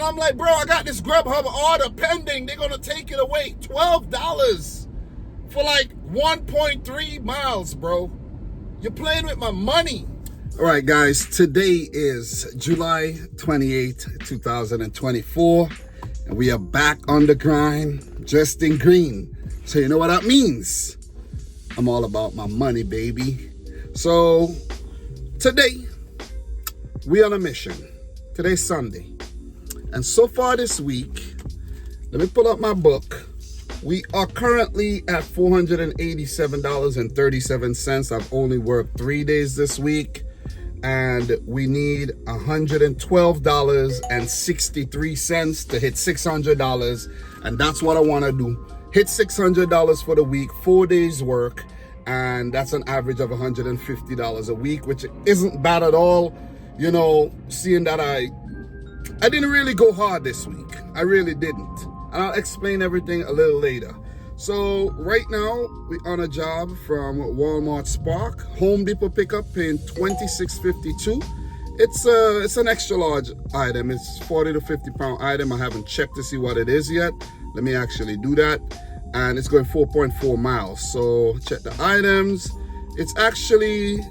I'm like, bro, I got this Grubhub order pending. They're going to take it away. $12 for like 1.3 miles, bro. You're playing with my money. All right, guys, today is July 28th, 2024, and we are back on the grind, dressed in green. So you know what that means? I'm all about my money, baby. So today, we on a mission. Today's Sunday. And so far this week, let me pull up my book. We are currently at $487.37. I've only worked 3 days this week. And we need $112.63 to hit $600. And that's what I want to do. Hit $600 for the week, 4 days work. And that's an average of $150 a week, which isn't bad at all. You know, seeing that I didn't really go hard this week. I really didn't. And I'll explain everything a little later. So right now, we're on a job from Walmart Spark. Home Depot pickup paying $26.52. It's an extra large item. It's 40 to 50 pound item. I haven't checked to see what it is yet. Let me actually do that. And it's going 4.4 miles. So check the items. It's actually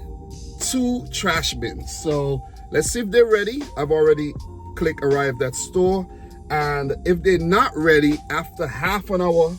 2 trash bins. So let's see if they're ready. I've already clicked arrived at store. And if they're not ready, after half an hour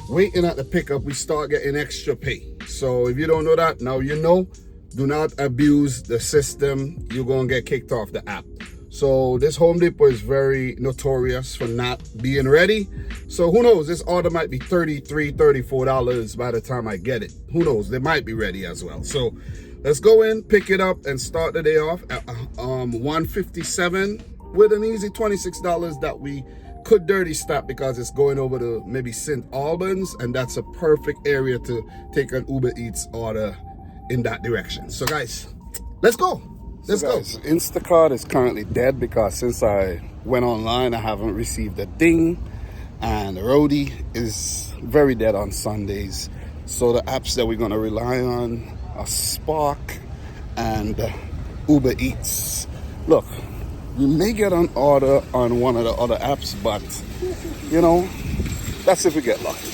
waiting at the pickup, we start getting extra pay. So if you don't know that, now you know. Do not abuse the system. You're going to get kicked off the app. So this Home Depot is very notorious for not being ready. So who knows? This order might be $33, $34 by the time I get it. Who knows? They might be ready as well. So let's go in, pick it up, and start the day off at $157 with an easy $26 that we could dirty stop because it's going over to maybe St. Albans, and that's a perfect area to take an Uber Eats order in that direction. So guys, let's go. Let's go. Instacart is currently dead because since I went online, I haven't received a ding, and Roadie is very dead on Sundays. So the apps that we're gonna rely on are Spark and Uber Eats. Look, you may get an order on one of the other apps, but you know, that's if we get lucky.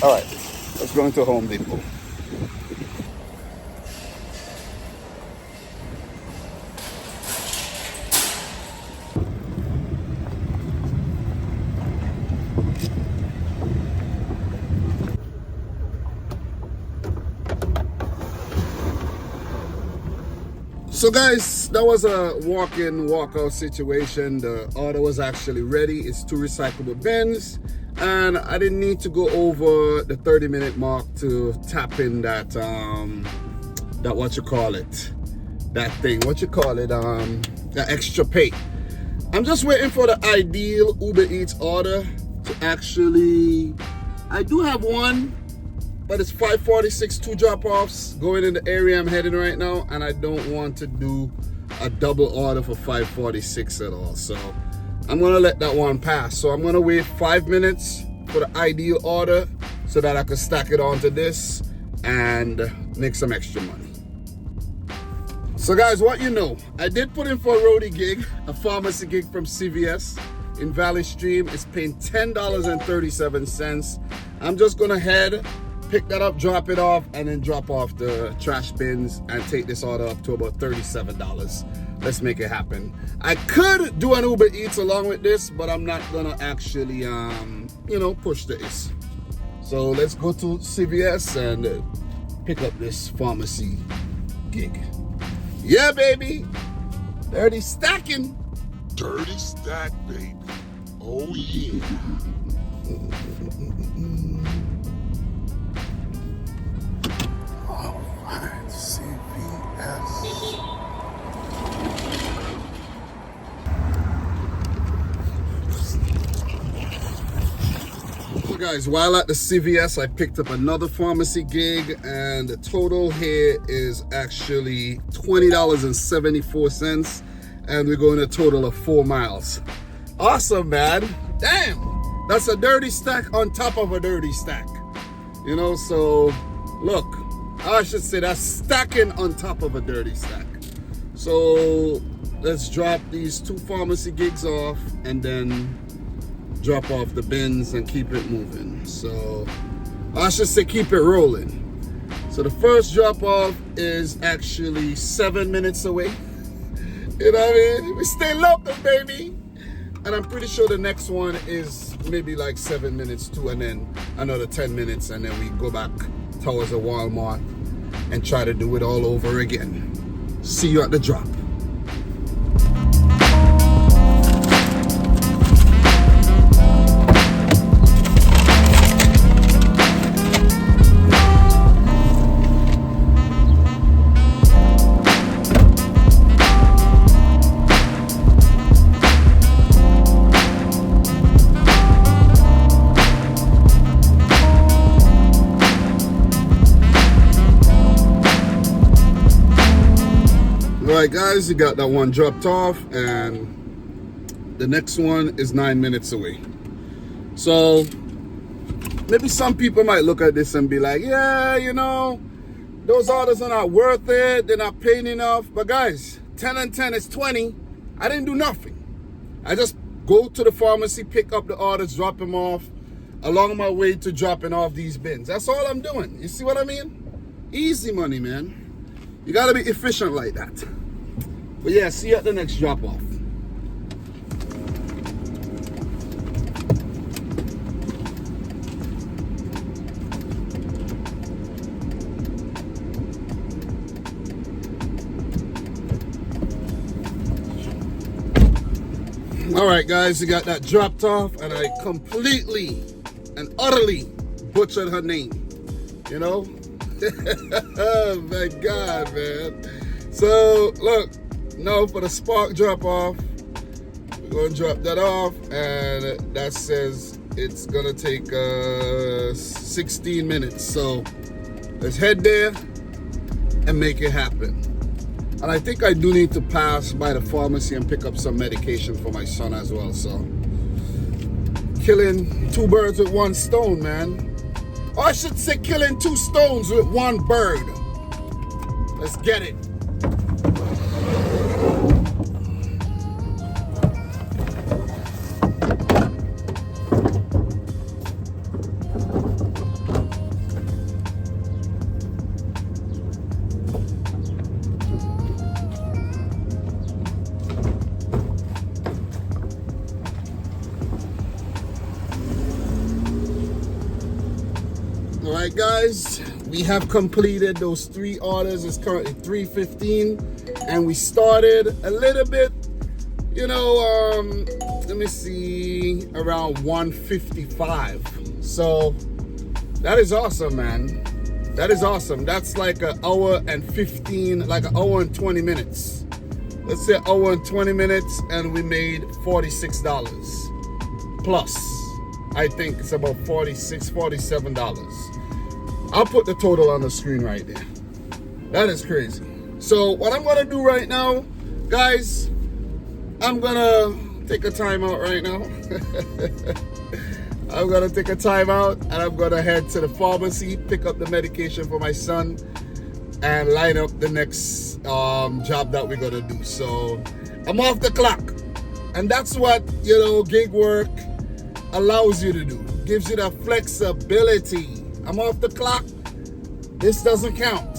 All right, let's go into Home Depot. So guys, that was a walk-in, walk-out situation. The order was actually ready. It's 2 recyclable bins, and I didn't need to go over the 30-minute mark to tap in that that extra pay. I'm just waiting for the ideal Uber Eats order to actually, I do have one, but it's 546, 2 drop-offs going in the area I'm heading right now, and I don't want to do a double order for 546 at all. So I'm gonna let that one pass. So I'm gonna wait 5 minutes for the ideal order so that I can stack it onto this and make some extra money. So guys, what you know, I did put in for a roadie gig, a pharmacy gig from CVS in Valley Stream. It's paying $10.37. I'm just gonna head, pick that up, drop it off, and then drop off the trash bins and take this order up to about $37. Let's make it happen. I could do an Uber Eats along with this, but I'm not gonna actually, push this. So let's go to CVS and pick up this pharmacy gig. Yeah, baby. Dirty stacking. Dirty stack, baby. Oh, yeah. CVS. So guys, while at the CVS, I picked up another pharmacy gig, and the total here is actually $20.74, and we're going a total of 4 miles. Awesome, man. Damn, that's a dirty stack on top of a dirty stack. You know, so look, I should say that's stacking on top of a dirty stack. So let's drop these 2 pharmacy gigs off and then drop off the bins and keep it moving. So I should say keep it rolling. So the first drop off is actually 7 minutes away. You know what I mean? We stay local, baby. And I'm pretty sure the next one is maybe like 7 minutes too, and then another 10 minutes, and then we go back towards the Walmart and try to do it all over again. See you at the drop. Alright guys, you got that one dropped off and the next one is 9 minutes away. So maybe some people might look at this and be like, yeah, you know, those orders are not worth it, they're not paying enough. But guys, 10 and 10 is 20. I didn't do nothing. I just go to the pharmacy, pick up the orders, drop them off along my way to dropping off these bins. That's all I'm doing. You see what I mean? Easy money, man. You gotta be efficient like that. But yeah, see you at the next drop off. Alright guys, you got that dropped off and I completely and utterly butchered her name. You know? Oh my God, man. So look, now for the Spark drop off, we're gonna drop that off, and that says it's gonna take 16 minutes. So let's head there and make it happen. And I think I do need to pass by the pharmacy and pick up some medication for my son as well. So killing 2 birds with 1 stone, man. Or I should say killing 2 stones with 1 bird. Let's get it. Alright guys, we have completed those 3 orders. It's currently 3:15 and we started a little bit, you know, let me see, around 1:55. So that is awesome, man. That is awesome. That's like an hour and 15, like an hour and 20 minutes. Let's say an hour and 20 minutes and we made $46 plus. I think it's about $46, $47. I'll put the total on the screen right there. That is crazy. So what I'm gonna do right now, guys, I'm gonna take a time out right now. I'm gonna take a time out and I'm gonna head to the pharmacy, pick up the medication for my son, and line up the next job that we're gonna do. So I'm off the clock. And that's what, you know, gig work allows you to do. Gives you the flexibility. I'm off the clock. This doesn't count.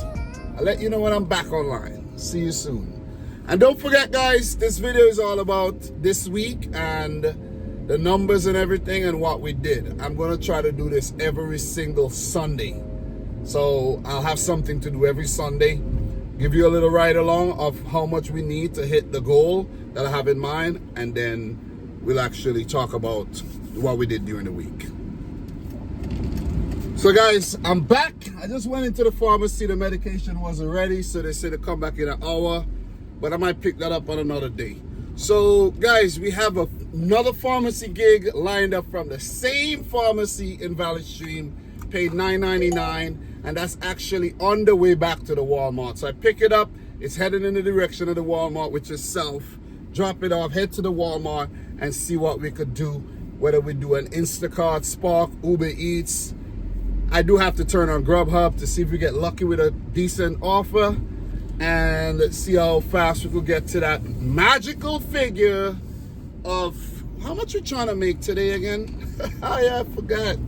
I'll let you know when I'm back online. See you soon. And don't forget, guys, this video is all about this week and the numbers and everything and what we did. I'm going to try to do this every single Sunday. So I'll have something to do every Sunday. Give you a little ride along of how much we need to hit the goal that I have in mind. And then we'll actually talk about what we did during the week. So guys, I'm back. I just went into the pharmacy. The medication wasn't ready, so they said to come back in an hour, but I might pick that up on another day. So guys, we have another pharmacy gig lined up from the same pharmacy in Valley Stream, paid $9.99, and that's actually on the way back to the Walmart. So I pick it up, it's heading in the direction of the Walmart, which is south. Drop it off, head to the Walmart, and see what we could do, whether we do an Instacart, Spark, Uber Eats. I do have to turn on Grubhub to see if we get lucky with a decent offer. and let's see how fast we could get to that magical figure of how much we're trying to make today again. I forgot.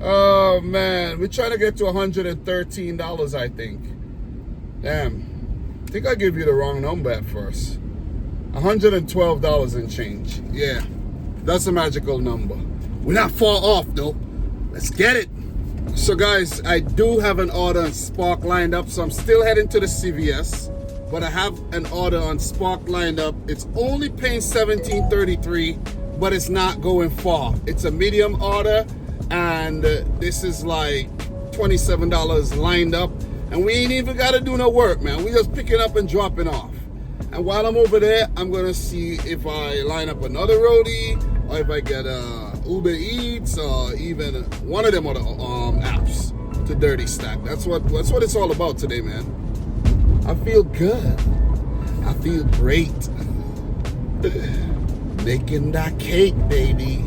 Oh man, we're trying to get to $113, I think. Damn, I think I gave you the wrong number at first. $112 and change. Yeah, that's a magical number. We're not far off though. Let's get it. So guys, I do have an order on Spark lined up, so I'm still heading to the CVS, but I have an order on Spark lined up. It's only paying $17.33, but it's not going far. It's a medium order, and this is like $27 lined up, and we ain't even got to do no work, man. We just pick it up and dropping off. And while I'm over there, I'm gonna see if I line up another roadie, or if I get Uber Eats, or even one of them other apps to Dirty Stack. That's what it's all about today, man. I feel good. I feel great. Making that cake, baby.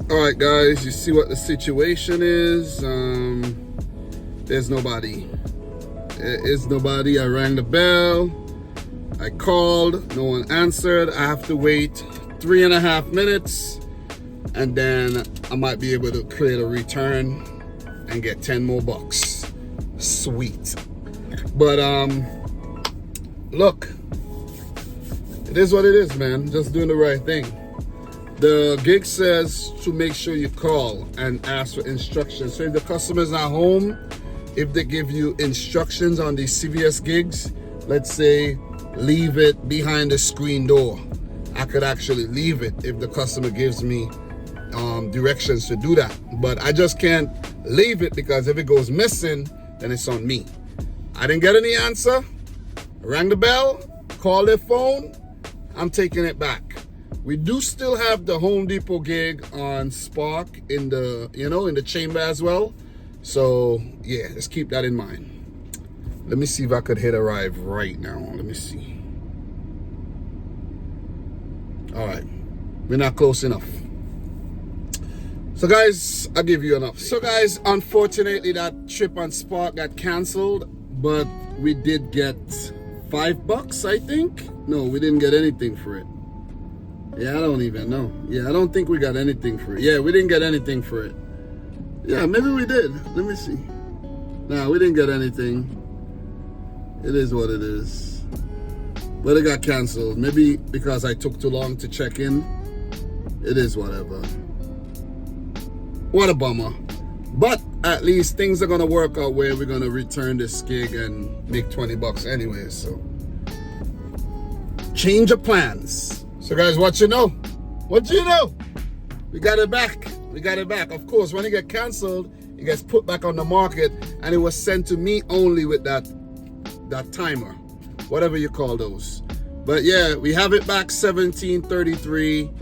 Alright guys, you see what the situation is. There's nobody. There is nobody. I rang the bell. I called. No one answered. I have to wait 3.5 minutes, and then I might be able to create a return and get 10 more bucks. Sweet. But look, it is what it is, man. Just doing the right thing. The gig says to make sure you call and ask for instructions. So if the customer's not home, if they give you instructions on these CVS gigs, let's say leave it behind the screen door, I could actually leave it if the customer gives me directions to do that. But I just can't leave it, because if it goes missing, then it's on me. I didn't get any answer. I rang the bell, called their phone. I'm taking it back. We do still have the Home Depot gig on Spark in the, in the chamber as well. So yeah, let's keep that in mind. Let me see if I could hit arrive right now. Let me see. All right, we're not close enough. So guys, I'll give you enough. So guys, unfortunately that trip on Spark got canceled, but we did get $5, I think. No, we didn't get anything for it. Yeah, I don't even know. Yeah, I don't think we got anything for it. Yeah, we didn't get anything for it. Yeah, maybe we did. Let me see. Nah, we didn't get anything. It is what it is. But it got canceled. Maybe because I took too long to check in. It is whatever. What a bummer. But at least things are going to work out where we're going to return this gig and make 20 bucks anyway. So, change of plans. So guys, what you know? What you know? We got it back. We got it back. Of course, when it gets canceled, it gets put back on the market, and it was sent to me only with that timer, whatever you call those. But yeah, we have it back, $17.33.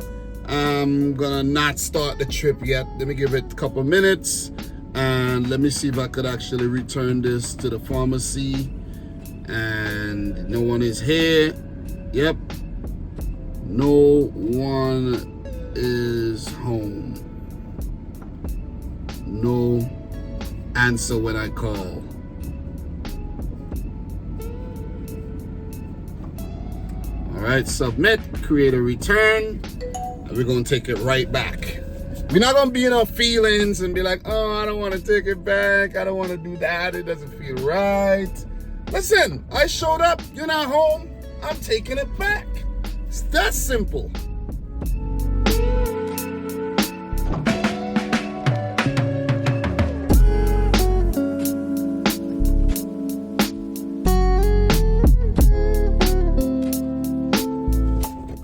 I'm gonna not start the trip yet. Let me give it a couple minutes, and let me see if I could actually return this to the pharmacy. And no one is here. Yep. No one is home. No answer when I call. All right, submit, create a return, and we're gonna take it right back. We're not gonna be in our feelings and be like, oh, I don't want to take it back. I don't want to do that. It doesn't feel right. Listen, I showed up. You're not home. I'm taking it back. It's that simple.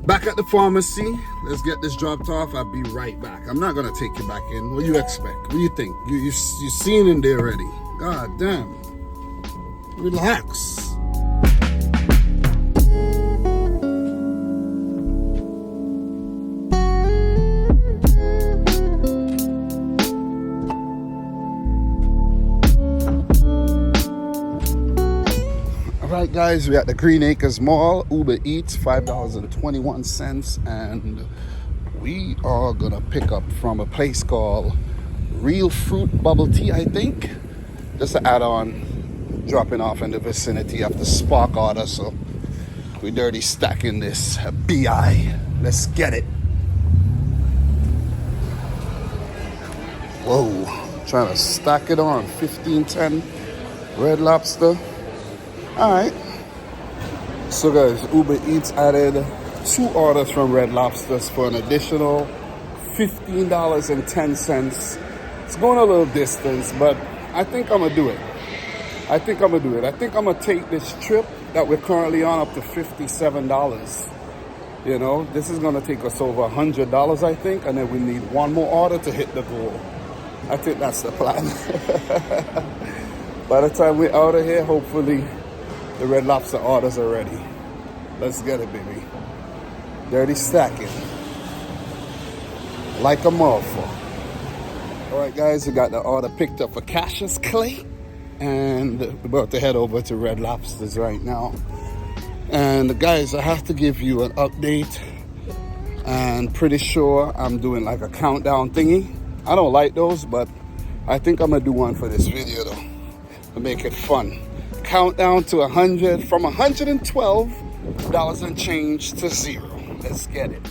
Back at the pharmacy. Let's get this dropped off. I'll be right back. I'm not gonna take you back in. What do you expect? What do you think? You seen in there already. God damn. Relax. Alright guys, we're at the Green Acres Mall. Uber Eats, $5.21, and we are gonna pick up from a place called Real Fruit Bubble Tea, I think. Just to add on, dropping off in the vicinity of the Spark order, so we're dirty stacking this BI. Let's get it. Whoa, trying to stack it on. 1510 Red Lobster. Alright, so guys, Uber Eats added 2 orders from Red Lobsters for an additional $15.10. It's going a little distance, but I think I'm gonna do it. I think I'm gonna take this trip that we're currently on up to $57. You know, this is gonna take us over $100, I think, and then we need one more order to hit the goal. I think that's the plan. By the time we're out of here, hopefully the Red Lobster orders are ready. Let's get it, baby. Dirty stacking. Like a motherfucker. Alright guys, we got the order picked up for Cassius Clay. And we're about to head over to Red Lobsters right now. And guys, I have to give you an update. And pretty sure I'm doing like a countdown thingy. I don't like those, but I think I'm gonna do one for this video though. To make it fun. Countdown to 100, from $112 and change to 0. Let's get it.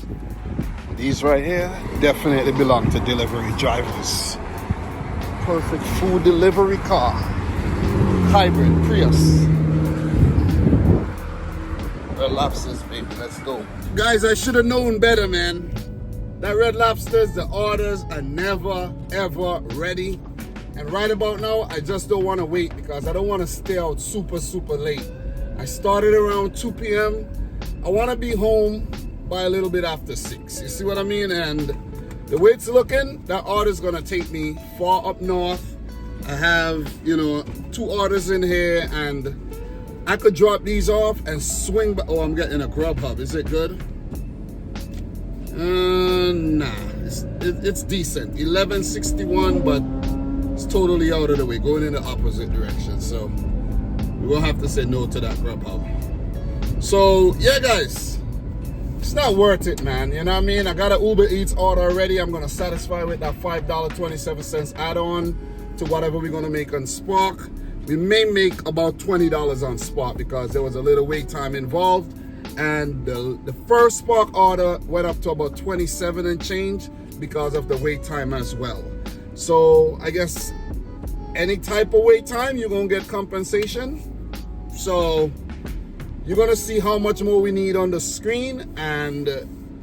These right here definitely belong to delivery drivers. Perfect food delivery car. Hybrid Prius. Red Lobsters, baby, let's go. Guys, I should have known better, man. That Red Lobsters, the orders are never, ever ready. And right about now, I just don't want to wait because I don't want to stay out super, super late. I started around 2 p.m. I want to be home by a little bit after 6. You see what I mean? And the way it's looking, that order's going to take me far up north. I have, 2 orders in here, and I could drop these off and swing back. Oh, I'm getting a Grubhub. Is it good? Nah. It's decent. 1161, but it's totally out of the way, going in the opposite direction. So we will have to say no to that Grubhub. So yeah, guys, it's not worth it, man. You know what I mean? I got an Uber Eats order already. I'm gonna satisfy with that $5.27 add-on to whatever we're gonna make on Spark. We may make about $20 on Spark because there was a little wait time involved, and the first Spark order went up to about 27 and change because of the wait time as well. So I guess any type of wait time, you're gonna get compensation. So you're gonna see how much more we need on the screen, and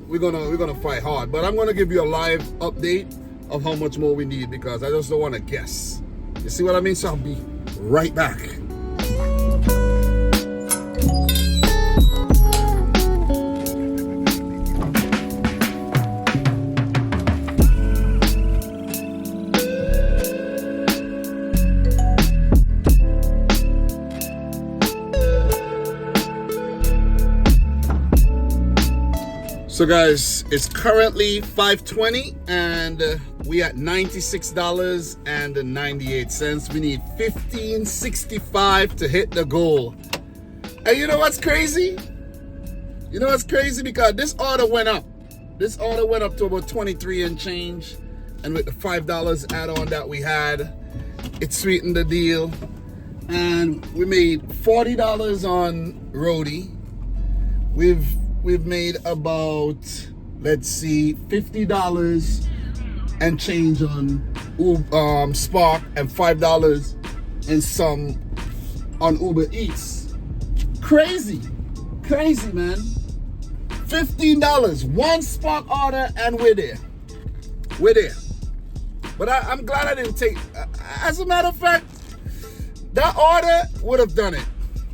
we're gonna fight hard. But I'm gonna give you a live update of how much more we need because I just don't want to guess. You see what I mean? So I'll be right back. So guys, it's currently 5:20 and we at $96.98. We need $15.65 to hit the goal. And you know what's crazy? Because this order went up. This order went up to about 23 and change. And with the $5 add-on that we had, it sweetened the deal. And we made $40 on Roadie. We've made about, let's see, $50 and change on Spark and $5 and some on Uber Eats. Crazy, man. $15, one Spark order, and we're there. But I'm glad I didn't take. As a matter of fact, that order would have done it.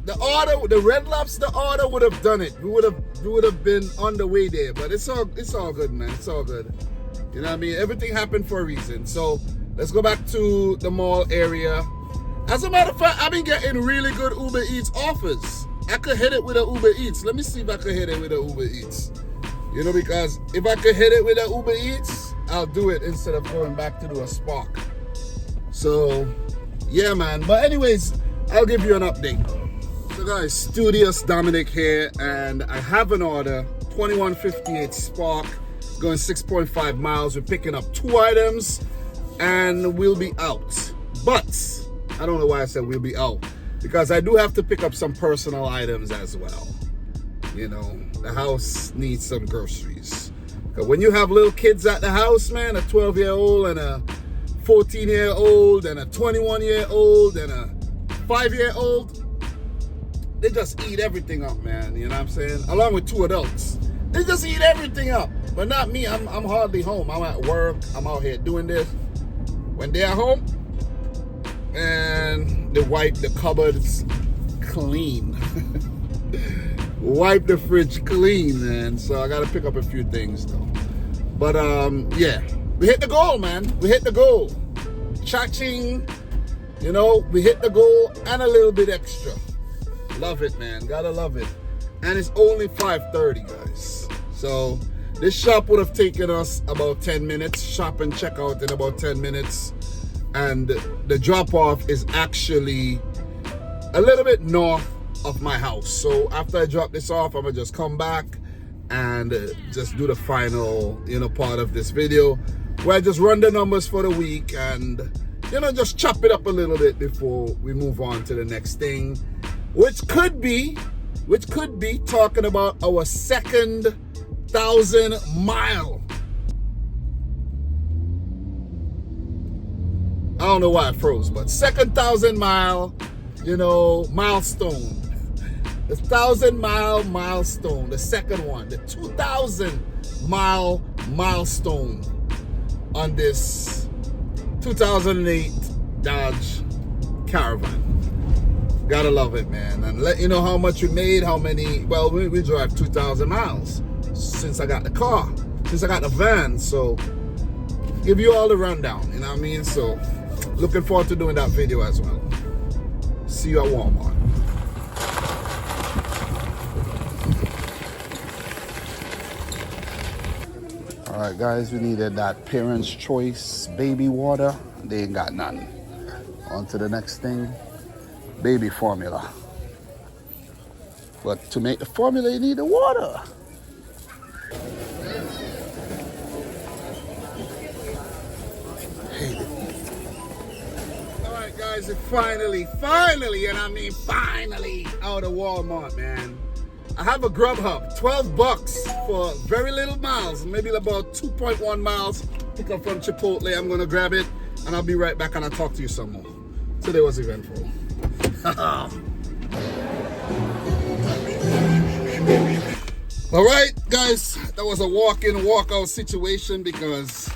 The Red Lobster order would have done it. We would have been on the way there. But it's all good, man. It's all good. You know what I mean? Everything happened for a reason. So let's go back to the mall area. As a matter of fact, I've been getting really good Uber Eats offers. I could hit it with a Uber Eats. Let me see if I could hit it with a Uber Eats. You know, because if I could hit it with a Uber Eats, I'll do it instead of going back to do a Spark. So, yeah, man. But anyways, I'll give you an update. So guys, Studious Dominic here, and I have an order, 2158 Spark, going 6.5 miles. We're picking up 2 items, and we'll be out. But I don't know why I said we'll be out, because I do have to pick up some personal items as well. You know, the house needs some groceries. Because when you have little kids at the house, man, a 12-year-old and a 14-year-old and a 21-year-old and a 5-year-old, they just eat everything up, man. You know what I'm saying? Along with 2 adults. They just eat everything up. But not me. I'm hardly home. I'm at work. I'm out here doing this. When they're home, and they wipe the cupboards clean. Wipe the fridge clean, man. So I gotta pick up a few things though. But yeah, we hit the goal, man. We hit the goal. Cha-ching, you know, we hit the goal and a little bit extra. Love it, man. Gotta love it. And it's only 5:30, guys. So this shop would have taken us about 10 minutes. Shop and check out in about 10 minutes. And the drop-off is actually a little bit north of my house. So after I drop this off, I'm gonna just come back and just do the final, you know, part of this video where I just run the numbers for the week and, you know, just chop it up a little bit before we move on to the next thing, which could be talking about our second 1,000-mile. I don't know why I froze, but second 1,000-mile, you know, milestone. The 1,000-mile milestone, the second one, the 2,000-mile milestone on this 2008 Dodge Caravan. Gotta love it, man. And let you know how much we made, how many, well, we drive 2,000 miles since I got the car, since I got the van. So give you all the rundown, you know what I mean? So looking forward to doing that video as well. See you at Walmart. All right, guys, we needed that Parents' Choice baby water. They ain't got none. On to the next thing, baby formula. But to make the formula, you need the water. All right, guys, it finally, and I mean finally, out of Walmart, man. I have a Grubhub, $12 for very little miles, maybe about 2.1 miles. Pick up from Chipotle. I'm gonna grab it, and I'll be right back, and I'll talk to you some more. Today was eventful. All right, guys, that was a walk-in, walk-out situation because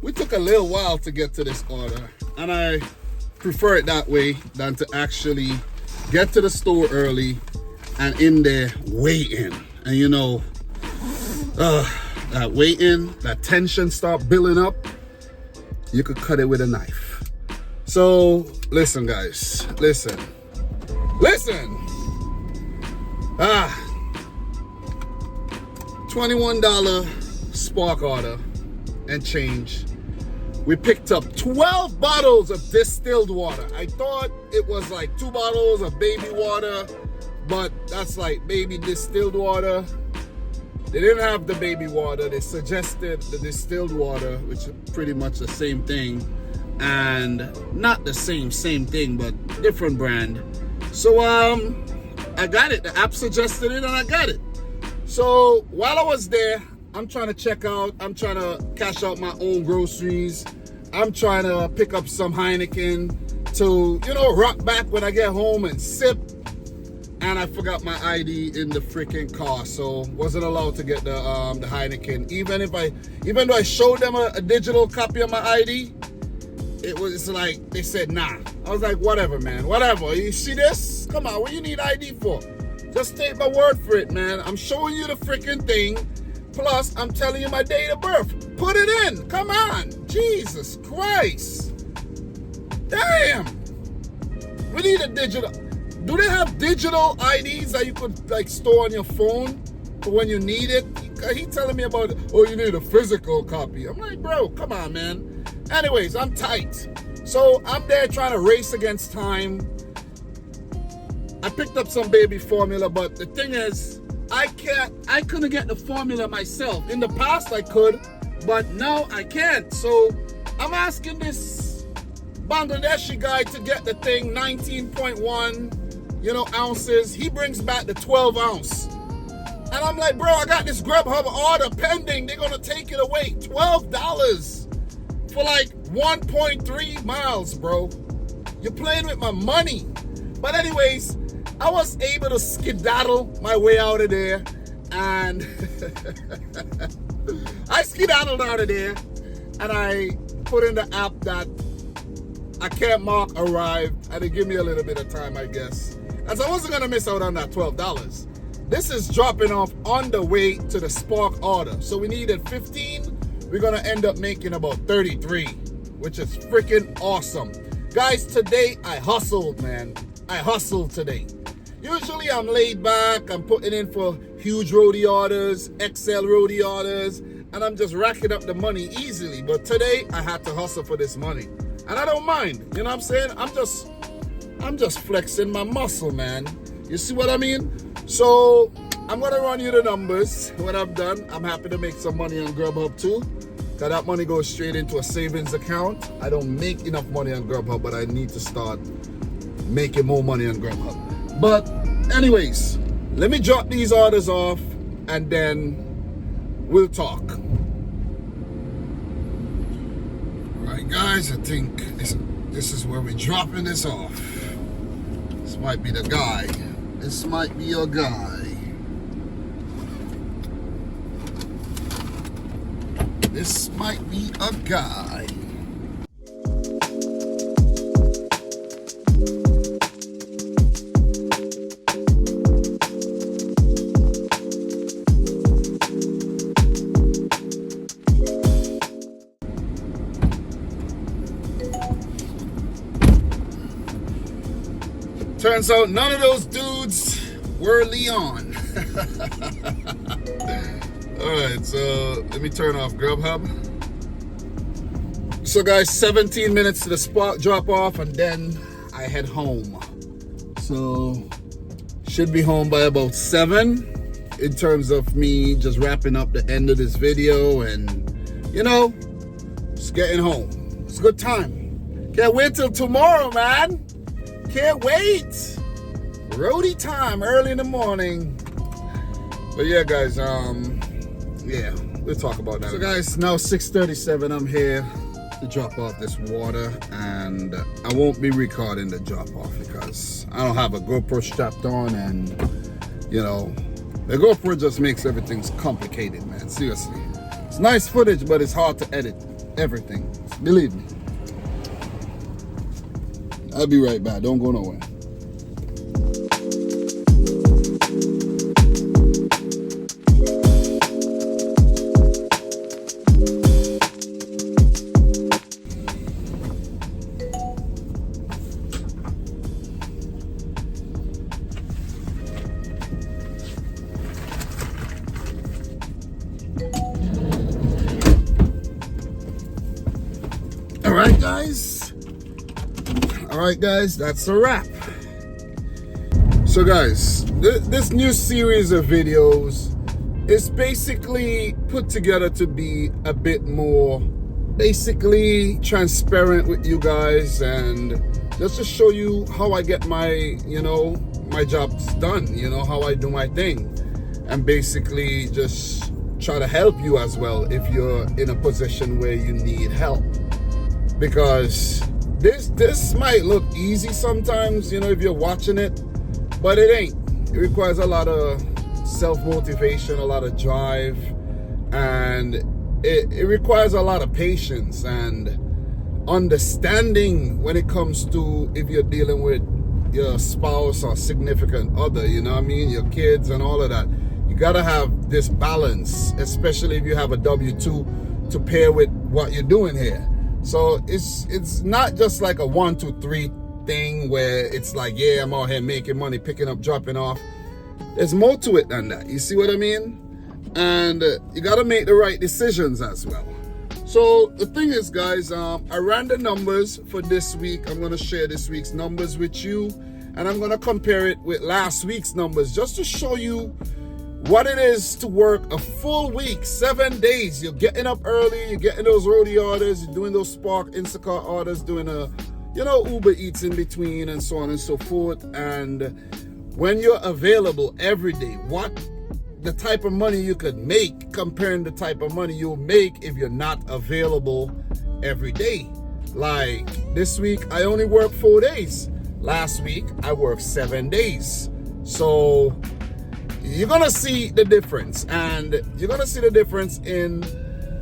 we took a little while to get to this order, and I prefer it that way than to actually get to the store early and in there waiting. And you know, that waiting, that tension start building up, you could cut it with a knife. So listen, guys, listen. $21 Spark order and change. We picked up 12 bottles of distilled water. I thought it was like 2 bottles of baby water, but that's like baby distilled water. They didn't have the baby water. They suggested the distilled water, which is pretty much the same thing, and not the same thing, but different brand. So I got it. The app suggested it, and I got it. So while I was there, I'm trying to check out. I'm trying to cash out my own groceries. I'm trying to pick up some Heineken to, you know, rock back when I get home and sip. And I forgot my ID in the freaking car, so wasn't allowed to get the Heineken. Even though I showed them a digital copy of my ID, it's like they said nah. I was like, whatever, man, whatever. You see this? Come on, what you need ID for? Just take my word for it, man. I'm showing you the freaking thing. Plus, I'm telling you my date of birth. Put it in. Come on. Jesus Christ. Damn. We need a digital. Do they have digital IDs that you could like store on your phone for when you need it? He telling me about, oh, you need a physical copy. I'm like, bro, come on, man. Anyways, I'm tight. So I'm there trying to race against time. I picked up some baby formula, but the thing is, I couldn't get the formula myself. In the past I could, but now I can't. So I'm asking this Bangladeshi guy to get the thing 19.1, ounces. He brings back the 12 ounce. And I'm like, bro, I got this Grubhub order pending. They're gonna take it away. $12 for like 1.3 miles, bro. You're playing with my money. But anyways, I was able to skedaddle my way out of there, and I skedaddled out of there, and I put in the app that I can't mark arrived, and it give me a little bit of time, I guess. As I wasn't gonna miss out on that $12. This is dropping off on the way to the Spark order. So we needed 15. We're gonna end up making about 33, which is freaking awesome. Guys, today I hustled, man. I hustled today. Usually I'm laid back, I'm putting in for huge roadie orders, XL roadie orders, and I'm just racking up the money easily. But today I had to hustle for this money. And I don't mind, you know what I'm saying? I'm just flexing my muscle, man. You see what I mean? So I'm gonna run you the numbers when I'm done. I'm happy to make some money on Grubhub too, because that money goes straight into a savings account. I don't make enough money on Grubhub, but I need to start making more money on Grubhub. But anyways, let me drop these orders off and then we'll talk. Alright guys, I think this is where we're dropping this off. This might be the guy. This might be your guy. This might be a guy. Turns out none of those dudes were Leon. Alright, so let me turn off Grubhub. So guys, 17 minutes to the spot drop off and then I head home. So should be home by about 7 in terms of me just wrapping up the end of this video and just getting home. It's a good time. Can't wait till tomorrow, man. Can't wait. Roadie time early in the morning. But yeah guys, yeah, we'll talk about that. So guys, now 6:37, I'm here to drop off this water, and I won't be recording the drop off because I don't have a GoPro strapped on, and the GoPro just makes everything complicated, man. Seriously, it's nice footage, but it's hard to edit everything, believe me. I'll be right back, don't go nowhere. Alright guys, that's a wrap. So guys, this new series of videos is basically put together to be a bit more basically transparent with you guys, and just to show you how I get my my jobs done, how I do my thing, and basically just try to help you as well if you're in a position where you need help. Because this might look easy sometimes, you know, if you're watching it, but it ain't. It requires a lot of self-motivation, a lot of drive, and it requires a lot of patience and understanding when it comes to if you're dealing with your spouse or significant other, you know what I mean, your kids and all of that. You gotta have this balance, especially if you have a W-2 to pair with what you're doing here. So it's not just like a 1, 2, 3 thing where it's like, yeah, I'm out here making money, picking up, dropping off. There's more to it than that. You see what I mean? And you gotta make the right decisions as well. So the thing is, guys, I ran the numbers for this week. I'm gonna share this week's numbers with you, and I'm gonna compare it with last week's numbers just to show you what it is to work a full week, 7 days. You're getting up early, you're getting those roadie orders, you're doing those Spark Instacart orders, doing Uber Eats in between, and so on and so forth. And when you're available every day, what the type of money you could make comparing the type of money you'll make if you're not available every day. Like this week, I only worked 4 days. Last week, I worked 7 days. So you're gonna see the difference, and you're gonna see the difference in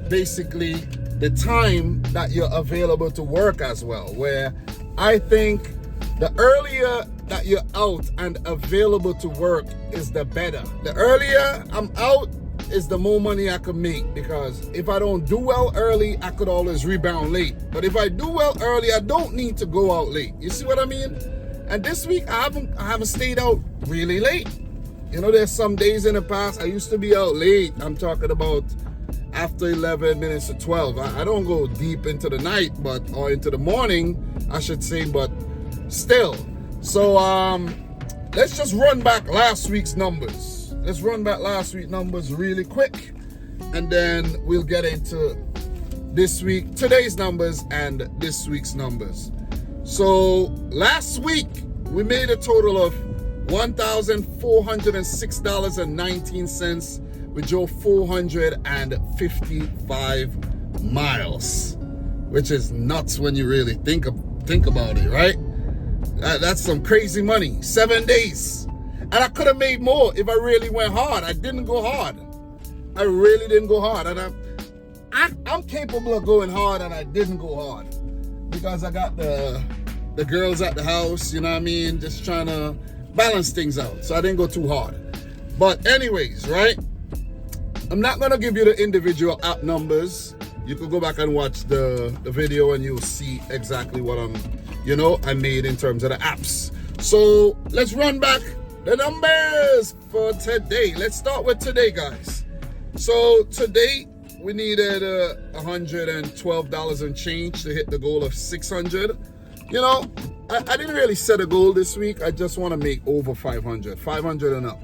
basically the time that you're available to work as well, where I think the earlier that you're out and available to work is the better. The earlier I'm out is the more money I can make, because if I don't do well early, I could always rebound late. But if I do well early, I don't need to go out late. You see what I mean? And this week I haven't stayed out really late. You know, there's some days in the past I used to be out late. I'm talking about after 11 minutes to 12. I don't go deep into the night, or into the morning, I should say, but still. So let's just run back last week's numbers. Let's run back last week's numbers really quick, and then we'll get into today's numbers and this week's numbers. So last week we made a total of $1,406.19. We drove 455 miles, which is nuts when you really think about it, right? That's some crazy money. 7 days. And I could have made more if I really went hard. I didn't go hard. I really didn't go hard. And I'm capable of going hard, and I didn't go hard because I got the girls at the house, you know what I mean? Just trying to balance things out. So I didn't go too hard. But anyways, right? I'm not going to give you the individual app numbers. You can go back and watch the video and you'll see exactly what I made in terms of the apps. So let's run back the numbers for today. Let's start with today, guys. So today we needed $112 and change to hit the goal of 600. You know, I didn't really set a goal this week. I just want to make over 500 and up,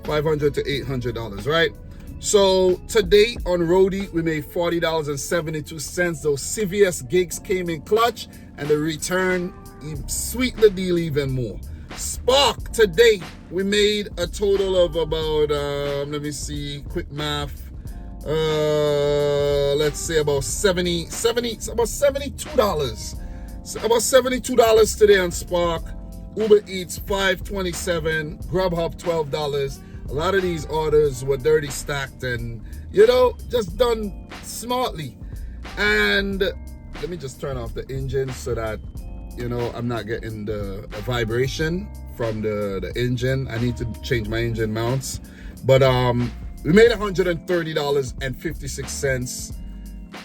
$500 to $800, right? So today on Roadie, we made $40.72. Those CVS gigs came in clutch, and the return sweetened the deal even more. Spark, today we made a total of about, let me see, quick math. Let's say about about $72. So about $72 today on Spark. Uber Eats $5.27, Grubhub $12. A lot of these orders were dirty stacked and, just done smartly. And let me just turn off the engine so that, I'm not getting the vibration from the engine. I need to change my engine mounts. But we made $130.56,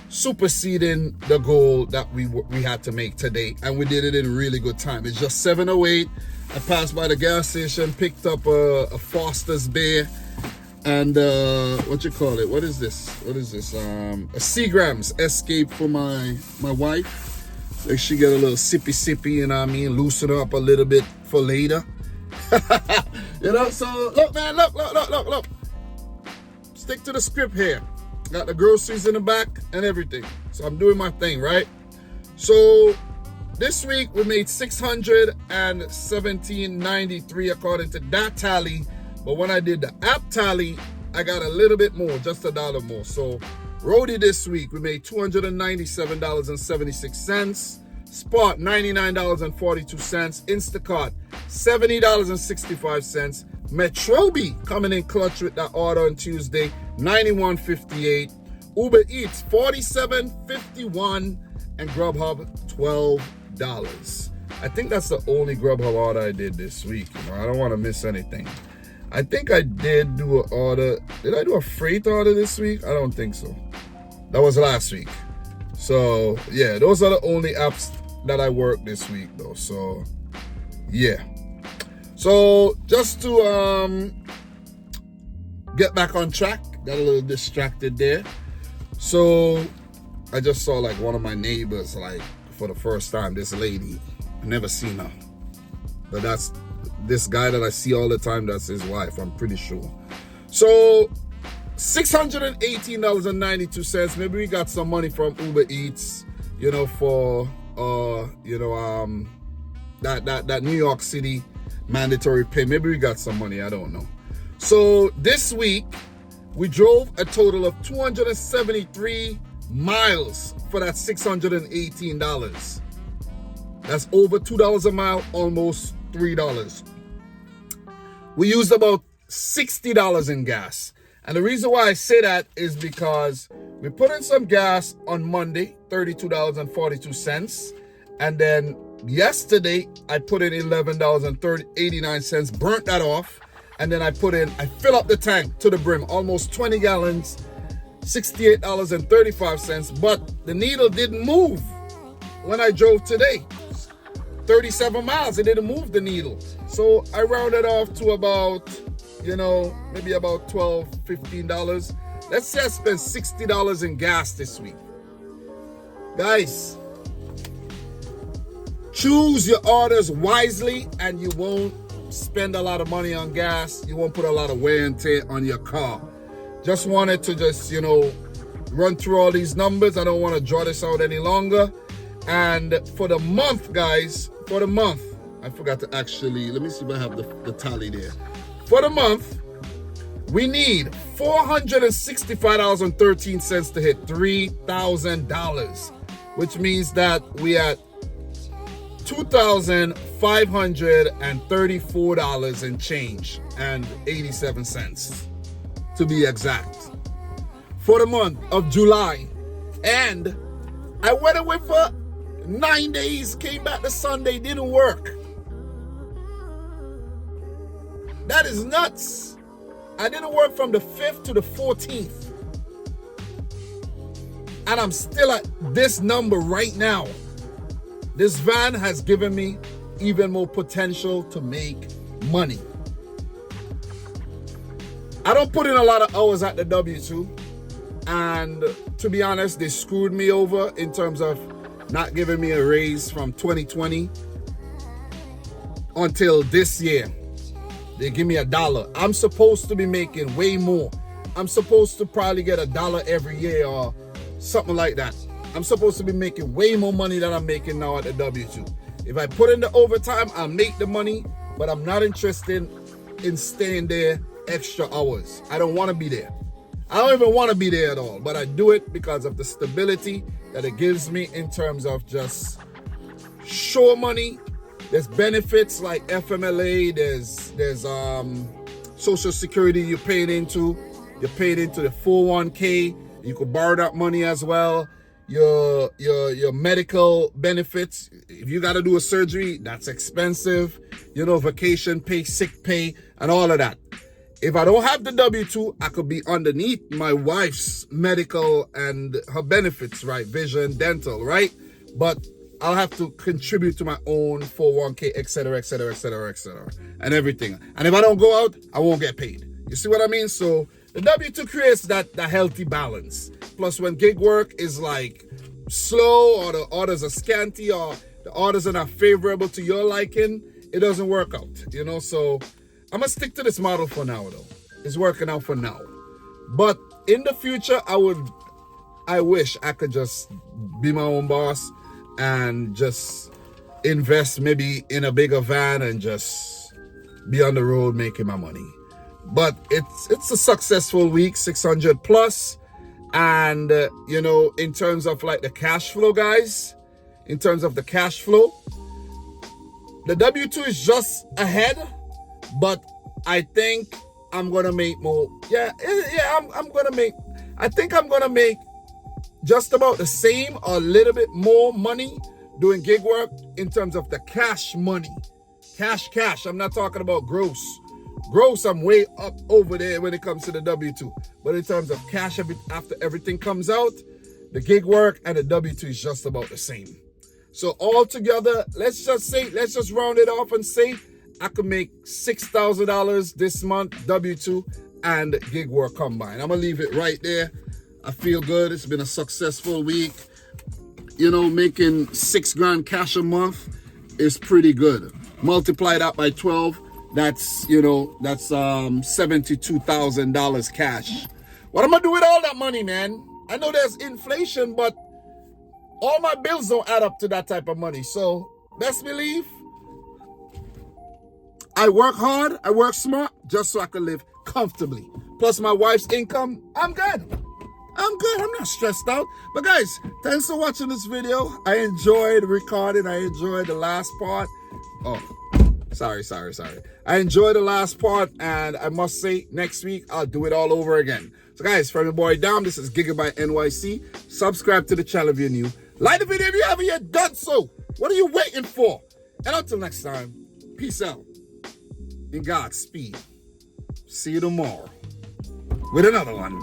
superseding the goal that we had to make today. And we did it in really good time. It's just 7:08. I passed by the gas station, picked up a Foster's beer, and what you call it? What is this? A Seagram's Escape for my wife. So she get a little sippy, you know what I mean? Loosen her up a little bit for later. So look, man, look. Stick to the script here. Got the groceries in the back and everything. So I'm doing my thing, right? So this week we made $617.93 according to that tally. But when I did the app tally, I got a little bit more, just $1 more. So Roadie this week, we made $297.76. Spot, $99.42. Instacart, $70.65. Metrobi coming in clutch with that order on Tuesday, $91.58. Uber Eats, $47.51. And Grubhub, $12. I think that's the only Grubhub order I did this week. You know, I don't want to miss anything. I think I did do an order. Did I do a freight order this week? I don't think so. That was last week. So, yeah, those are the only apps that I worked this week, though. So, yeah. So, just to get back on track, got a little distracted there. So, I just saw, like, one of my neighbors, like, for the first time, this lady. I've never seen her. But that's this guy that I see all the time, that's his wife, I'm pretty sure. So, $618.92. Maybe we got some money from Uber Eats, you know, for that New York City mandatory pay. Maybe we got some money, I don't know. So this week we drove a total of 273 miles for that $618. That's over $2 a mile, almost $3. We used about $60 in gas. And the reason why I say that is because we put in some gas on Monday, $32.42. And then yesterday, I put in $11.89, burnt that off. And then I fill up the tank to the brim, almost 20 gallons, $68.35. But the needle didn't move when I drove today. 37 miles, it didn't move the needle. So I rounded off to about, maybe about $12, $15. Let's say I spent $60 in gas this week. Guys, choose your orders wisely and you won't spend a lot of money on gas. You won't put a lot of wear and tear on your car. Just wanted to run through all these numbers. I don't want to draw this out any longer. And for the month, guys, I forgot to actually, let me see if I have the tally there. For the month, we need $465.13 to hit $3,000, which means that we at $2,534 and change and 87 cents to be exact for the month of July. And I went away for 9 days, came back to Sunday, didn't work. That is nuts. I didn't work from the 5th to the 14th. And I'm still at this number right now. This van has given me even more potential to make money. I don't put in a lot of hours at the W2. And to be honest, they screwed me over in terms of not giving me a raise from 2020 until this year. They give me $1. I'm supposed to be making way more. I'm supposed to probably get $1 every year or something like that. I'm supposed to be making way more money than I'm making now at the W2. If I put in the overtime, I'll make the money, but I'm not interested in staying there extra hours. I don't want to be there. I don't even want to be there at all, but I do it because of the stability that it gives me in terms of just sure money. There's benefits like FMLA, there's Social Security you're paid into. You're paid into the 401k. You could borrow that money as well. Your medical benefits. If you got to do a surgery, that's expensive. Vacation pay, sick pay, and all of that. If I don't have the W2, I could be underneath my wife's medical and her benefits, right? Vision, dental, right? But I'll have to contribute to my own 401k, etc., and everything. And if I don't go out, I won't get paid. You see what I mean? So the W2 creates that healthy balance. Plus, when gig work is like slow or the orders are scanty or the orders are not favorable to your liking, it doesn't work out, So I'm going to stick to this model for now, though. It's working out for now. But in the future, I wish I could just be my own boss and just invest maybe in a bigger van and just be on the road making my money. But it's a successful week, 600 plus. And you know, in terms of like the cash flow, guys, in terms of the cash flow, the W2 is just ahead, but I think I'm gonna make more. I'm gonna make, I think I'm gonna make just about the same or a little bit more money doing gig work in terms of the cash money. Cash. I'm not talking about gross. Gross, I'm way up over there when it comes to the W2. But in terms of cash, after everything comes out, the gig work and the W2 is just about the same. So all together, let's just round it off and say I could make $6,000 this month, W2 and gig work combined. I'm gonna leave it right there. I feel good. It's been a successful week. You know, making $6,000 cash a month is pretty good. Multiply that by 12, that's, you know, that's $72,000 cash. What am I doing with all that money, man? I know there's inflation, but all my bills don't add up to that type of money. So best believe I work hard, I work smart, just so I can live comfortably. Plus my wife's income, I'm good. I'm not stressed out. But guys, thanks for watching this video. I enjoyed recording. I enjoyed the last part. Oh, sorry. I enjoyed the last part, and I must say, next week, I'll do it all over again. So guys, from your boy Dom, this is Gigabyte NYC. Subscribe to the channel if you're new. Like the video if you haven't yet done so. What are you waiting for? And until next time, peace out. In Godspeed. See you tomorrow with another one.